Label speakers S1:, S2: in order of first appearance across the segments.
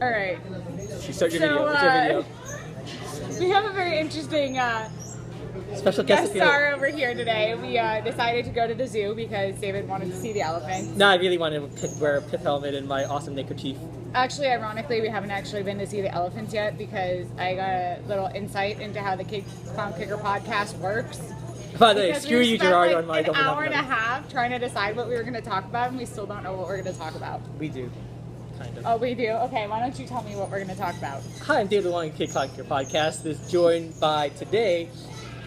S1: All right.
S2: You start your video. What's your video?
S1: We have a very interesting
S2: Special
S1: guest star over here today. We decided to go to the zoo because David wanted to see the elephant.
S2: No, I really wanted to wear a pith helmet and my awesome neckerchief.
S1: Actually, ironically, we haven't actually been to see the elephants yet because I got a little insight into how the Clown Kicker podcast works.
S2: By the way, screw you, Gerard, on my
S1: an hour and a half trying to decide what we were going to talk about, and we still don't know what we're going to talk about.
S2: We do. Kind of.
S1: Oh, we do? Okay, why don't you tell me what we're going to talk about?
S2: Hi, I'm David Luong and Clown Kicker podcast. This is joined by today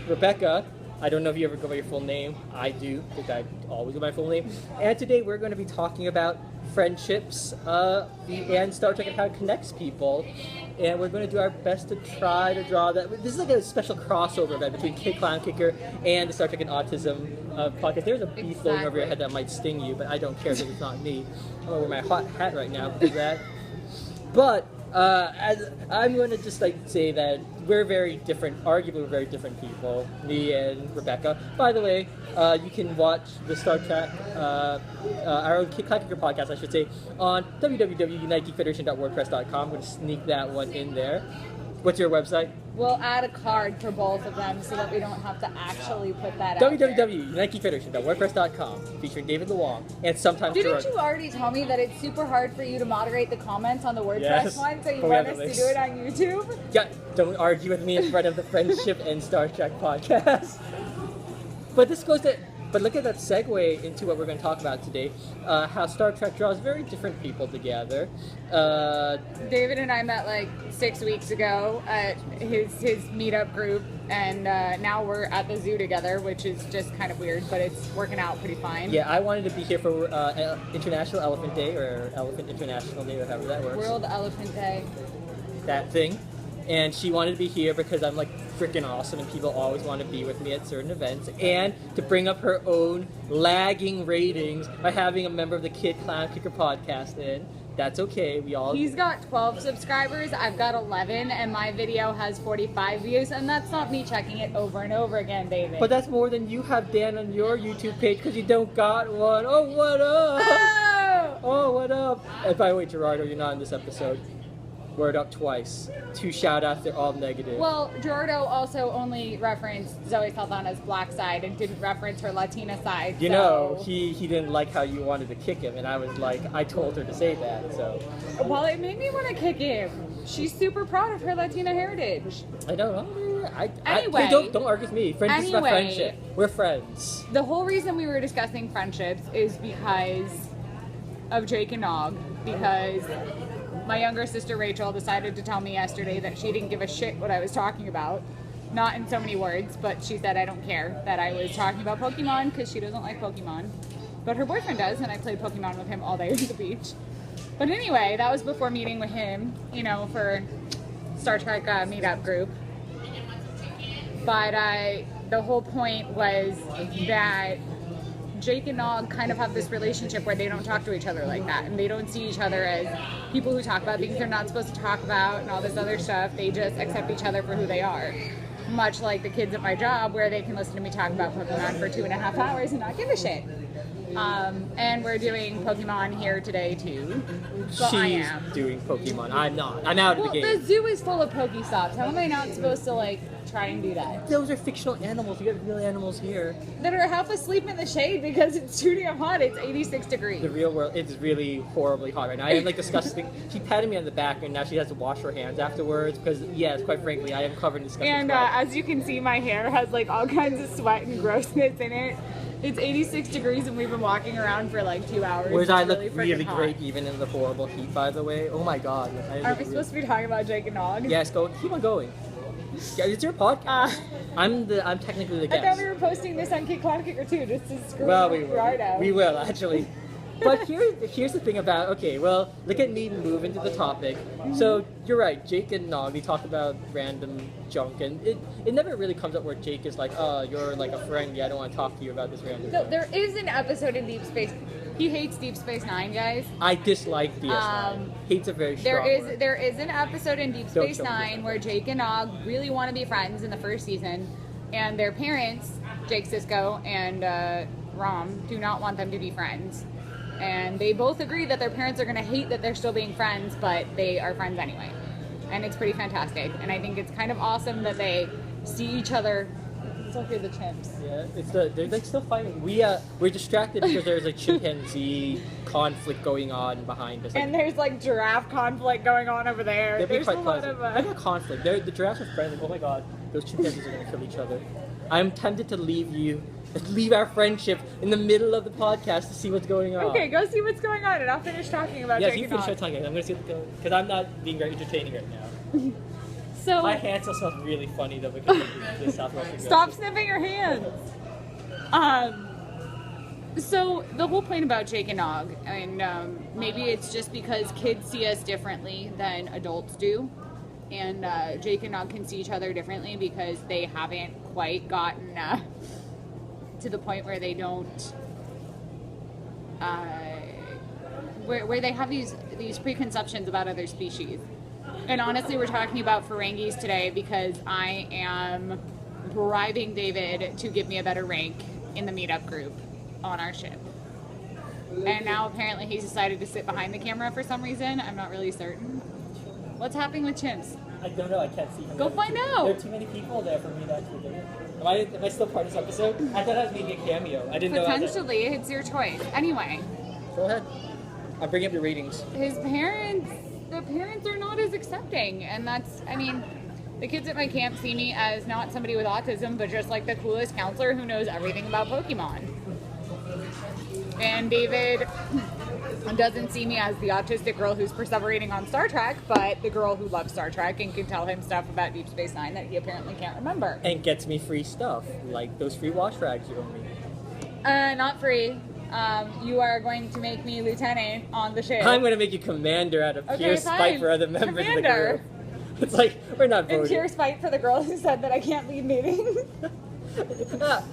S2: Rebecca. I don't know if you ever go by your full name. I do, because I always go by my full name. And today we're going to be talking about friendships and Star Trek and how it connects people. And we're going to do our best to try to draw that. This is like a special crossover event between Clown Kicker and the Star Trek and Autism podcast. There's a bee floating over your head that might sting you, but I don't care because it's not me. I'm going to wear my hot hat right now because of that. But I'm going to just say that we're very different, arguably we're very different people, me and Rebecca. By the way, you can watch the Star Trek, our own Clown Kicker podcast, I should say, on www.unitedgeekfederation.wordpress.com. I'm going to sneak that one in there. What's your website?
S1: We'll add a card for both of them so that we don't have to actually put that out there.
S2: www.unitedgeekfederation.wordpress.com, featuring David Luong and sometimes
S1: Didn't
S2: Gerard.
S1: you already tell me that it's super hard for you to moderate the comments on the WordPress one, so you want us to do it on YouTube?
S2: Yeah, don't argue with me in front of the Friendship and Star Trek podcast. But this goes to... But look at that segue into what we're going to talk about today, how Star Trek draws very different people together.
S1: David and I met like 6 weeks ago at his meetup group, and now we're at the zoo together, which is just kind of weird, but it's working out pretty fine.
S2: Yeah, I wanted to be here for International Elephant Day, or Elephant International Day, or however that works.
S1: World Elephant Day.
S2: That thing. And she wanted to be here because I'm like freaking awesome and people always want to be with me at certain events, and to bring up her own lagging ratings by having a member of the Clown Kicker podcast in. That's okay, He's got 12 subscribers, I've got 11, and my video has 45 views, and that's not me checking it over and over again, David. But that's more than you have, Dan, on your YouTube page because you don't got one. Oh, what up? Oh, what up? And by the way, Gerardo, you're not in this episode. Word up twice. 2 shout-outs, they're all negative. Well, Gerardo also only referenced Zoe Saldana's black side and didn't reference her Latina side. You know, he didn't like how you wanted to kick him, and I was like, I told her to say that, so. Well, it made me want to kick him. She's super proud of her Latina heritage. I don't know. Anyway. Don't argue with me. Friendship is about friendship. We're friends. The whole reason we were discussing friendships is because of Jake and Nog, because my younger sister Rachel decided to tell me yesterday that she didn't give a shit what I was talking about. Not in so many words, but she said I don't care that I was talking about Pokemon because she doesn't like Pokemon. But her boyfriend does, and I played Pokemon with him all day at the beach. But anyway, that was before meeting with him, you know, for Star Trek meetup group. But the whole point was that Jake and Nog kind of have this relationship where they don't talk to each other like that, and they don't see each other as people who talk about things they're not supposed to talk about and all this other stuff. They just accept each other for who they are. Much like the kids at my job, where they can listen to me talk about Pokemon for 2.5 hours and not give a shit. And we're doing Pokemon here today too. Well, She's doing Pokemon. I'm not. I'm out of the game. Well, the zoo is full of Pokestops. How am I not supposed to try and do that? Those are fictional animals. You got real animals here that are half asleep in the shade because it's too damn hot. It's 86 degrees. The real world, it's really horribly hot right now. I am disgusting. She patted me on the back, and now she has to wash her hands afterwards because, yes, quite frankly, I am covered in disgusting. And as you can see, my hair has all kinds of sweat and grossness in it. It's 86 degrees and we've been walking around for 2 hours. Whereas I look really great even in the horrible heat, by the way. Oh my god. Are we supposed to be talking about Jake and Nog? Yes, keep on going. Yeah, it's your podcast. I'm technically the guest. I thought we were posting this on Clown Kicker too, just to screw Gerardo. We will, actually. But here's the thing about, okay, well, look at me move into the topic. So, you're right, Jake and Nog, we talk about random junk, and it never really comes up where Jake is like, oh, you're a friend, yeah, I don't want to talk to you about this random junk. There is an episode in Deep Space. He hates Deep Space Nine, guys. I dislike DS9. Hate's a very strong word. There is an episode in Deep Space Nine where Jake and Nog really want to be friends in the first season, and their parents, Jake Sisko and Rom, do not want them to be friends. and they both agree that their parents are going to hate that they're still being friends, but they are friends anyway. And it's pretty fantastic. And I think it's kind of awesome that they see each other. Still hear the chimps.
S3: Yeah, they're like still fighting. We're distracted because there's a chimpanzee conflict going on behind us. Like,
S2: And there's like giraffe conflict going on over there. There's a lot of
S3: not conflict. The giraffes are friendly. Oh my god, those chimpanzees are gonna kill each other. I'm tempted to leave our friendship in the middle of the podcast to see what's going on.
S2: Okay, go see what's going on, and I'll finish talking about.
S3: Yes, you finish talking. I'm gonna see because I'm not being very entertaining right now.
S2: So
S3: my hands still smell really funny though because of the Southwest.
S2: Stop sniffing your hands. So the whole point about Jake and Nog, and maybe it's just because kids see us differently than adults do, and Jake and Nog can see each other differently because they haven't quite gotten to the point where they don't, where they have these preconceptions about other species. And honestly, we're talking about Ferengis today because I am bribing David to give me a better rank in the meetup group on our ship. And now apparently he's decided to sit behind the camera for some reason. I'm not really certain. What's happening with chimps?
S3: I don't know. I can't see.
S2: Go find out.
S3: There are too many people there for me to actually do it. Am I still part of this episode? I thought I was maybe a cameo. I didn't know.
S2: Potentially, it's your choice. Anyway.
S3: Go ahead. I'm bringing up your ratings.
S2: The parents are not as accepting, and that's, I mean, the kids at my camp see me as not somebody with autism, but just like the coolest counselor who knows everything about Pokemon. And David doesn't see me as the autistic girl who's perseverating on Star Trek, but the girl who loves Star Trek and can tell him stuff about Deep Space Nine that he apparently can't remember.
S3: And gets me free stuff, like those free wash rags you owe me.
S2: Not free. You are going to make me lieutenant on the ship.
S3: I'm going to make you commander out of pure spite for other members of the group. It's like, we're not voting.
S2: And pure spite for the girl who said that I can't lead meetings.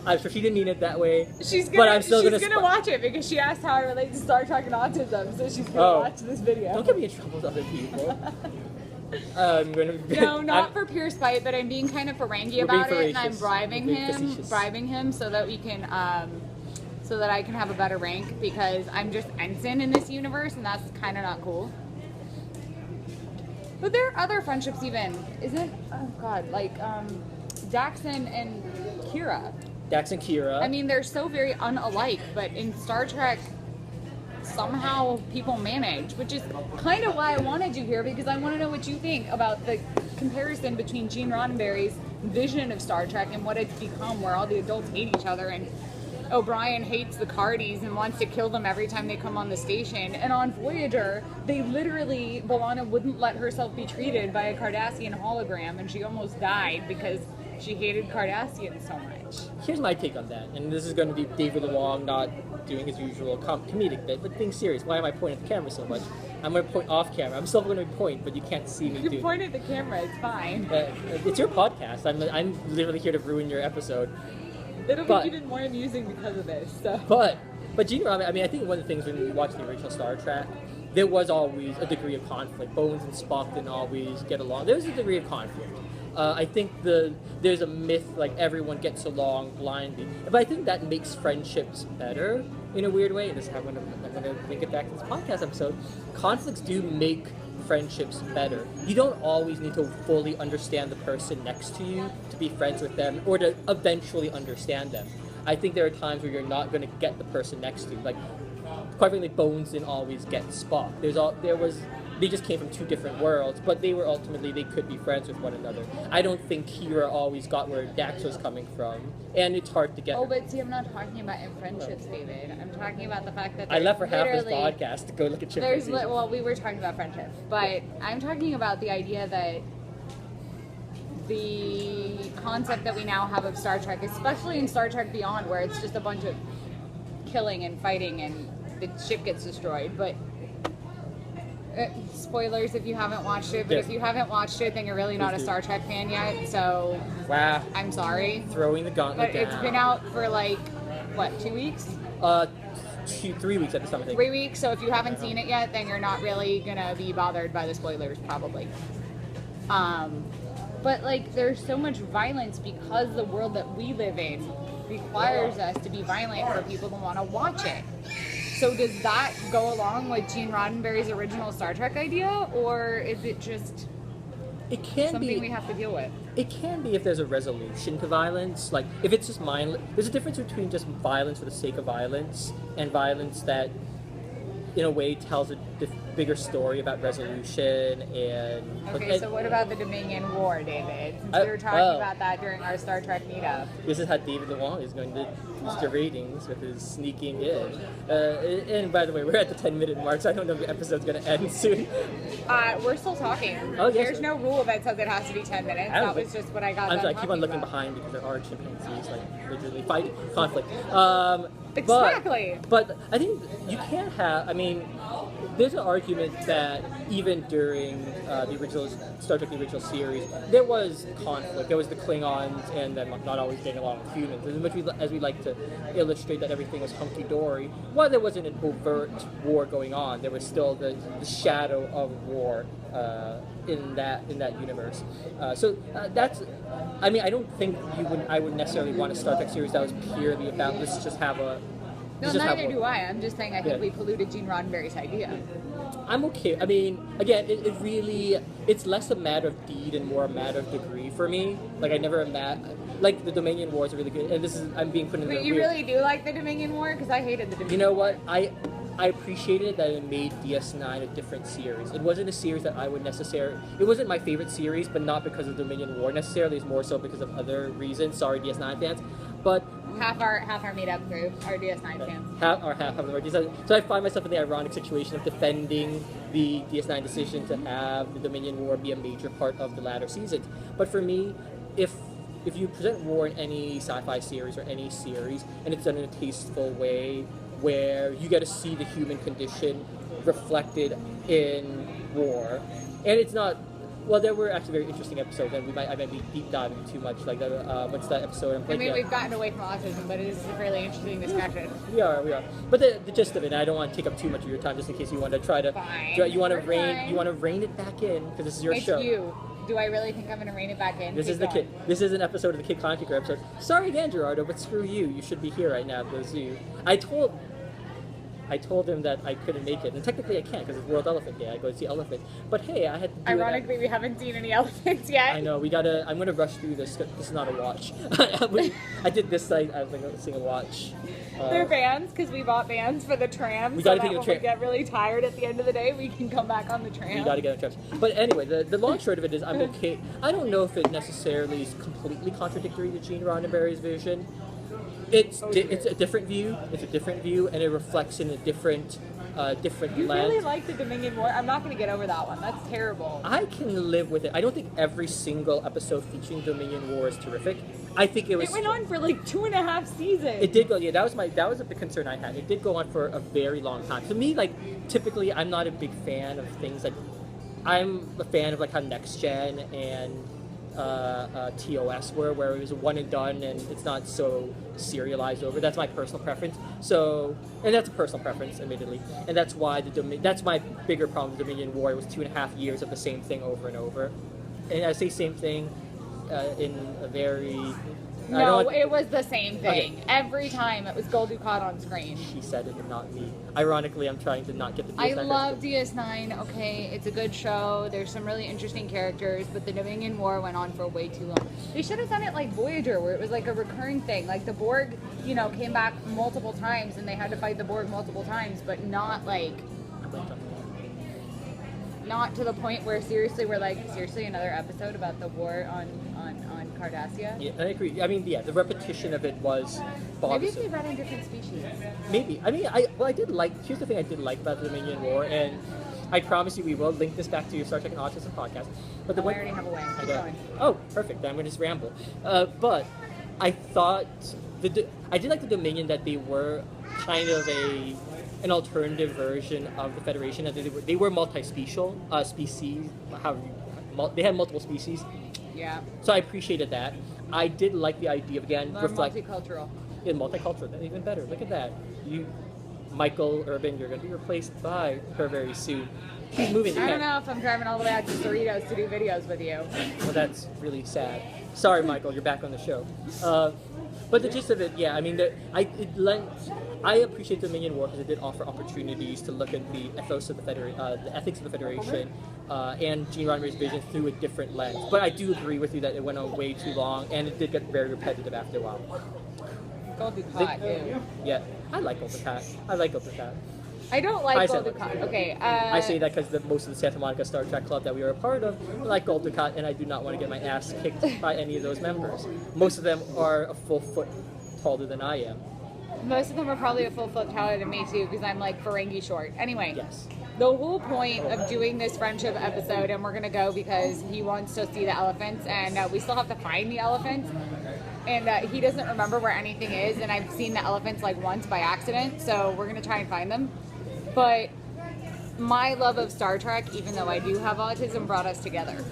S3: I'm sure she didn't mean it that way.
S2: She's gonna watch it because she asked how I relate to Star Trek and autism, so she's gonna watch this video.
S3: Don't get me in trouble with other people. I'm gonna
S2: no, not for pure spite, but I'm being kind of Ferengi about it, and I'm bribing him so that we can so that I can have a better rank because I'm just ensign in this universe, and that's kind of not cool. But there are other friendships even, isn't? Oh God, like Dax and Kira.
S3: Dax and Kira.
S2: I mean, they're so very unalike, but in Star Trek, somehow people manage, which is kind of why I wanted you here, because I want to know what you think about the comparison between Gene Roddenberry's vision of Star Trek and what it's become, where all the adults hate each other, and O'Brien hates the Cardis and wants to kill them every time they come on the station. And on Voyager, they literally, B'Elanna wouldn't let herself be treated by a Cardassian hologram, and she almost died because she hated Cardassians so much.
S3: Here's my take on that, and this is going to be David Luong not doing his usual comedic bit, but being serious. Why am I pointing at the camera so much? I'm going to point off camera. I'm still going to point, but you can't see me.
S2: You point at the camera, it's fine.
S3: It's your podcast. I'm literally here to ruin your episode.
S2: It'll be even more amusing because of this. So.
S3: But Gene Roddenberry, I mean, I think one of the things when we watched the original Star Trek, there was always a degree of conflict. Bones and Spock didn't always get along. There was a degree of conflict. I think there's a myth like everyone gets along blindly, but I think that makes friendships better in a weird way. And this is how I'm gonna link it back to this podcast episode. Conflicts do make friendships better. You don't always need to fully understand the person next to you to be friends with them or to eventually understand them. I think there are times where you're not going to get the person next to you. Like, quite frankly, Bones didn't always get Spock. They just came from two different worlds, but they could be friends with one another. I don't think Kira always got where Dax was coming from, and it's hard to get.
S2: Oh, but see, I'm not talking about in friendships, David. I'm talking about the fact that
S3: I left for half this podcast to go look at chimpanzees.
S2: Well, we were talking about friendship, but I'm talking about the idea that the concept that we now have of Star Trek, especially in Star Trek Beyond, where it's just a bunch of killing and fighting and the ship gets destroyed, but spoilers if you haven't watched it, but if you haven't watched it, then you're really not a Star Trek fan yet, so
S3: wow,
S2: I'm sorry.
S3: Throwing the gauntlet down.
S2: It's been out for like, what, 2 weeks?
S3: 3 weeks at this time, I think.
S2: 3 weeks, so if you haven't seen it yet, then you're not really gonna be bothered by the spoilers, probably. But like, there's so much violence because the world that we live in requires us to be violent for people to want to watch it. So does that go along with Gene Roddenberry's original Star Trek idea, or is it just
S3: It can
S2: something
S3: be.
S2: we have to deal with?
S3: It can be if there's a resolution to violence. Like, if it's just mindless... There's a difference between just violence for the sake of violence and violence that, in a way, tells a bigger story about resolution and...
S2: Okay, so what about the Dominion War, David? Since we were talking about that during our Star Trek meetup.
S3: This is how David Luong is going to boost your ratings with his sneaking in. And by the way, we're at the 10-minute mark, so I don't know if the episode's going to end soon.
S2: We're still talking.
S3: Oh, yes.
S2: There's no rule that says it has to be 10 minutes. That was just what I got.
S3: I keep on looking behind because there are chimpanzees, like, literally fighting conflict.
S2: Exactly.
S3: But I think you can have, I mean, there's an argument that even during the original Star Trek, the original series, there was conflict. There was the Klingons and them not always getting along with humans. As much as we like to illustrate that everything was hunky-dory, while there wasn't an overt war going on, there was still the shadow of war in that universe. So that's, I mean, I don't think I would necessarily want a Star Trek series that was purely about, let's just have a...
S2: No, neither do I. I'm just saying I think we polluted Gene Roddenberry's idea.
S3: I'm okay. I mean, again, it really, it's less a matter of deed and more a matter of degree for me. Like, I never like, the Dominion War is really good, and this is, I'm being put in
S2: Wait, you really do like the Dominion War? Because I hated the Dominion
S3: War. You know what? I appreciated that it made DS9 a different series. It wasn't a series that I would necessarily... It wasn't my favorite series, but not because of Dominion War necessarily. It's more so because of other reasons. Sorry, DS9 fans. But...
S2: Half our meetup group are DS9 fans.
S3: Half of them are DS9. So I find myself in the ironic situation of defending the DS9 decision to have the Dominion War be a major part of the latter seasons. But for me, if you present war in any sci-fi series or any series, and it's done in a tasteful way, where you get to see the human condition reflected in war, and it's not... Well, there were actually very interesting episodes, and I might be deep diving too much. Like, what's that episode?
S2: I mean, we've gotten away from autism, but it is a fairly interesting discussion.
S3: We are. But the gist of it, and I don't want to take up too much of your time, just in case you want to try to...
S2: Fine.
S3: You want to rein it back in, because this is your show.
S2: It's you. Do I really think I'm going to rein it back in?
S3: This is an episode of the Kid Conqueror episode. Sorry again, Gerardo, but screw you. You should be here right now at the zoo. I told him that I couldn't make it, and technically I can't because it's World Elephant Day. I go to see elephant, but hey, I had to do
S2: Ironically, we haven't seen any elephants yet.
S3: I know, I'm gonna rush through this. This is not a watch. I did this site. I was like, let's sing a watch.
S2: They're bands because we bought bands for the tram.
S3: We
S2: so
S3: gotta
S2: that
S3: take
S2: when
S3: the tram.
S2: we get really tired at the end of the day, we can come back on the tram.
S3: You gotta get on trips. But anyway, the long short of it is, I'm okay. I don't know if it necessarily is completely contradictory to Gene Roddenberry's vision. It's a different view. It's a different view, and it reflects in a different
S2: You
S3: lens.
S2: really like the Dominion War? I'm not going to get over that one. That's terrible.
S3: I can live with it. I don't think every single episode featuring Dominion War is terrific. I think it was...
S2: It went on for like 2.5 seasons.
S3: It did go, yeah, that was a big concern I had. It did go on for a very long time. To me, like, typically, I'm not a big fan of things like... I'm a fan of, like, how Next Gen and TOS were, where it was one and done and it's not so serialized over. That's my personal preference. So, and that's a personal preference, admittedly. And that's why that's my bigger problem with Dominion War. It was 2.5 years of the same thing over and over. And I say same thing in a very...
S2: No, it was the same thing.
S3: Okay.
S2: Every time it was Gul Dukat on screen.
S3: She said it and not me. Ironically, I'm trying to not get the DS9.
S2: I love DS9. Okay, it's a good show. There's some really interesting characters, but the Dominion War went on for way too long. They should have done it like Voyager, where it was like a recurring thing. Like the Borg, came back multiple times, and they had to fight the Borg multiple times, but not like... Not to the point where seriously another episode about the war on Cardassia.
S3: Yeah, I agree. I mean, yeah, the repetition of it was bothersome.
S2: Maybe if they ran in different species.
S3: Maybe. I mean, I did like... Here's the thing I did like about the Dominion War, and I promise you we will link this back to your Star Trek and Autism podcast. But
S2: I already have a way. Keep going.
S3: Oh, perfect. Then I'm going to just ramble. But I thought... I did like the Dominion that they were kind of an alternative version of the Federation. That they were multi-special species. They had multiple species.
S2: Yeah.
S3: So I appreciated that. I did like the idea of, again,
S2: multicultural.
S3: Yeah, multicultural. That's even better. Look at that. Michael Urban, you're going to be replaced by her very soon. She's moving.
S2: I don't know if I'm driving all the way out to Cerritos to do videos with you.
S3: Well, that's really sad. Sorry, Michael, you're back on the show. But the gist of it, yeah, I mean, I appreciate Dominion War because it did offer opportunities to look at the ethos of the ethics of the Federation, and Gene Roddenberry's vision through a different lens. But I do agree with you that it went on way too long, and it did get very repetitive after a while.
S2: Gold Ducat, ew.
S3: Yeah, I like Gold Ducat. I like Gold Ducat.
S2: I don't
S3: I
S2: like
S3: said
S2: Gold Ducat. Okay.
S3: I say that because most of the Santa Monica Star Trek club that we were a part of like Gold Ducat, and I do not want to get my ass kicked by any of those members. Most of them are a full foot taller than I am.
S2: Most of them are probably a full foot taller than me too, because I'm like Ferengi short. Anyway,
S3: Yes.
S2: the whole point of doing this friendship episode, and we're gonna go because he wants to see the elephants, and we still have to find the elephants, and he doesn't remember where anything is, and I've seen the elephants like once by accident, so we're gonna try and find them. But my love of Star Trek, even though I do have autism, brought us together.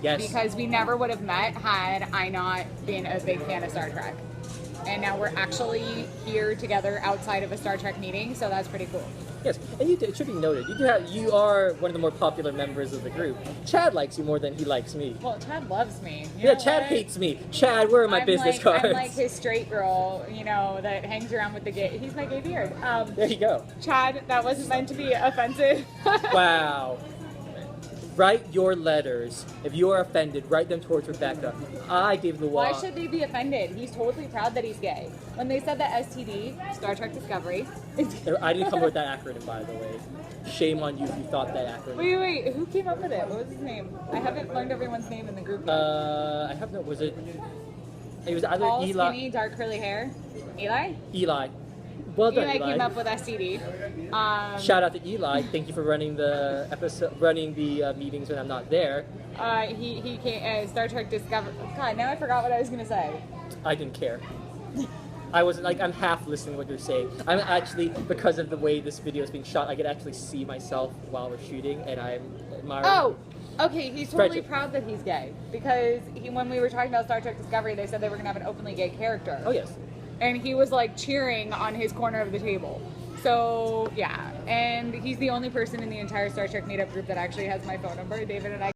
S3: Yes.
S2: Because we never would have met had I not been a big fan of Star Trek. And now we're actually here together outside of a Star Trek meeting, so that's pretty cool.
S3: Yes, and it should be noted, you are one of the more popular members of the group. Chad likes you more than he likes me.
S2: Well, Chad loves me. You
S3: Yeah,
S2: know
S3: Chad
S2: what?
S3: hates me. Chad, where are my business cards?
S2: I'm like his straight girl, you know, that hangs around with the gay. He's my gay beard.
S3: There you go.
S2: Chad, that wasn't meant to be offensive.
S3: Wow. Write your letters. If you are offended, write them towards Rebecca. I gave the
S2: Why should they be offended? He's totally proud that he's gay. When they said that STD, Star Trek Discovery.
S3: I didn't come up with that acronym, by the way. Shame on you if you thought that acronym.
S2: Wait, who came up with it? What was his name? I haven't learned everyone's name in the group yet.
S3: I have no. Was it? It was either
S2: Tall,
S3: Eli.
S2: skinny, dark curly hair. Eli?
S3: Eli. Well done,
S2: Eli
S3: Eli.
S2: came up with STD.
S3: Shout out to Eli. Thank you for running the meetings when I'm not there.
S2: He came Star Trek Discovery. God, now I forgot what I was gonna say.
S3: I didn't care. I wasn't like I'm half listening to what you're saying. I'm actually, because of the way this video is being shot, I could actually see myself while we're shooting, and I'm admiring.
S2: Oh, okay. He's totally
S3: Friendship.
S2: proud that he's gay because when we were talking about Star Trek Discovery, they said they were gonna have an openly gay character.
S3: Oh yes.
S2: And he was like cheering on his corner of the table. So yeah, and he's the only person in the entire Star Trek meetup group that actually has my phone number. David and I